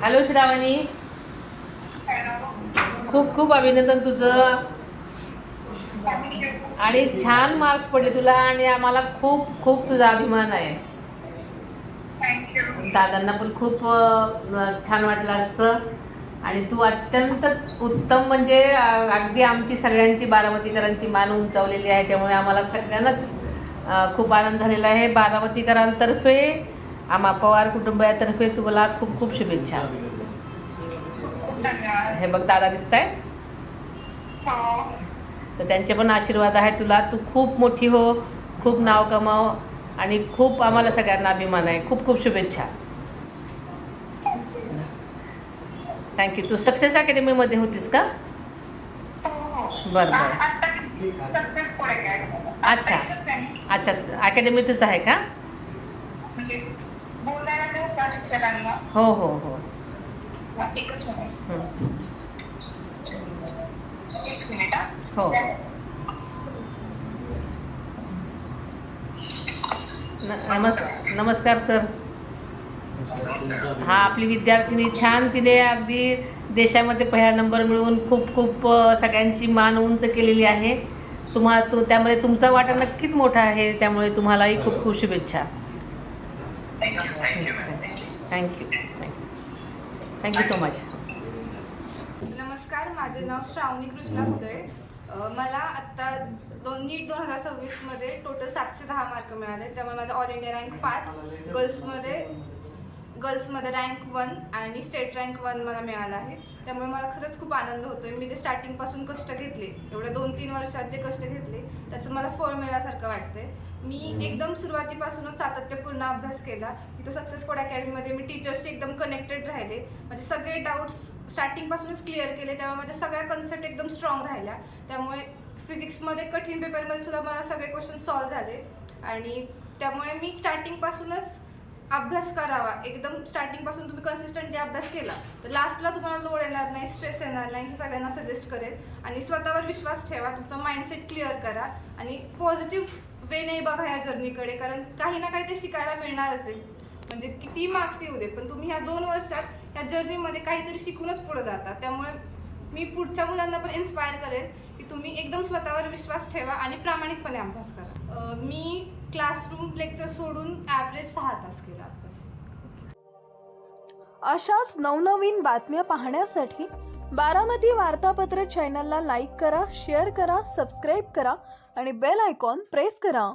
Hello श्रावणी, खूप खूप अभिनंदन तुझं. आणि छान मार्क्स पडले तुला आणि आम्हाला खूप खूप तुझा अभिमान आहे. दादांना पण खूप छान वाटलं असतं. आणि तू अत्यंत उत्तम, म्हणजे अगदी आमची सगळ्यांची बारामतीकरांची मान उंचावलेली आहे. त्यामुळे आम्हाला सगळ्यांनाच खूप आनंद झालेला आहे. बारामतीकरांतर्फे, आम्हा पवार कुटुंबातर्फे तुम्हाला खूप खूप शुभेच्छा. हे बघ दादा दिसत आहे, तर त्यांचे पण आशीर्वाद आहे तुला. तू खूप मोठी हो, खूप नाव कमाव आणि खूप आम्हाला सगळ्यांना अभिमान आहे. खूप खूप शुभेच्छा. थँक्यू. तू सक्सेस अकॅडमीमध्ये होतीस का? बरं बरं. अच्छा अच्छा, अकॅडमीतच आहे का? हो हो हो. हो. नमस्कार सर. हा, आपली विद्यार्थिनी छान, तिने अगदी देशामध्ये पहिला नंबर मिळवून खूप खूप सगळ्यांची मान उंच केलेली आहे. त्यामध्ये तुमचा वाटा नक्कीच मोठा आहे. त्यामुळे तुम्हालाही खूप खूप शुभेच्छा. Thank you thank you so much. नमस्कार, माझे नाव श्रावणी कृष्णा उदय. मला आत्ता नीट 2026मध्ये टोटल 710 मार्क मिळाले. त्यामुळे माझा ऑल इंडिया रँक 5, गर्ल्समध्ये रँक 1 आणि स्टेट रँक 1 मला मिळाला आहे. त्यामुळे मला खरंच खूप आनंद होतो आहे. मी जे स्टार्टिंगपासून कष्ट घेतले, एवढ्या 2-3 वर्षात जे कष्ट घेतले, त्याचं मला फळ मिळाल्यासारखं वाटतंय. मी एकदम सुरुवातीपासूनच सातत्यपूर्ण अभ्यास केला. इथं सक्सेस कोड अकॅडमीमध्ये मी टीचर्सशी एकदम कनेक्टेड राहिले. माझे सगळे डाऊट्स स्टार्टिंगपासूनच क्लिअर केले. त्यामुळे माझ्या सगळ्या कन्सेप्ट एकदम स्ट्रॉंग राहिल्या. त्यामुळे फिजिक्समध्ये कठीण पेपरमध्ये सुद्धा मला सगळे क्वेश्चन सॉल्व्ह झाले. आणि त्यामुळे मी स्टार्टिंगपासूनच अभ्यास करावा. एकदम स्टार्टिंगपासून तुम्ही कन्सिस्टंटली अभ्यास केला तर लास्टला तुम्हाला लोड येणार नाही, स्ट्रेस येणार नाही, हे सगळ्यांना सजेस्ट करेल. आणि स्वतःवर विश्वास ठेवा, तुमचा माइंडसेट क्लिअर करा आणि पॉझिटिव्ह वे नाही बघा ह्या जर्नीकडे. कारण काही ना काही ते शिकायला मिळणारच आहे. म्हणजे किती मार्क्स येऊ दे, पण तुम्ही ह्या 2 वर्षात ह्या जर्नीमध्ये काहीतरी शिकूनच पुढे जाता. त्यामुळे मी पुढच्या मुलांना पण इन्स्पायर करेल की तुम्ही एकदम स्वतःवर विश्वास ठेवा आणि प्रामाणिकपणे अभ्यास करा. मी क्लासरूम लेक्चर सोडून ॲव्हरेज 6 तास केला अभ्यास. अशाच नवनवीन बातम्या पाहण्यासाठी बारामती वार्तापत्र चॅनलला लाईक करा, शेअर करा, सबस्क्राईब करा आणि बेल आयकॉन प्रेस करा.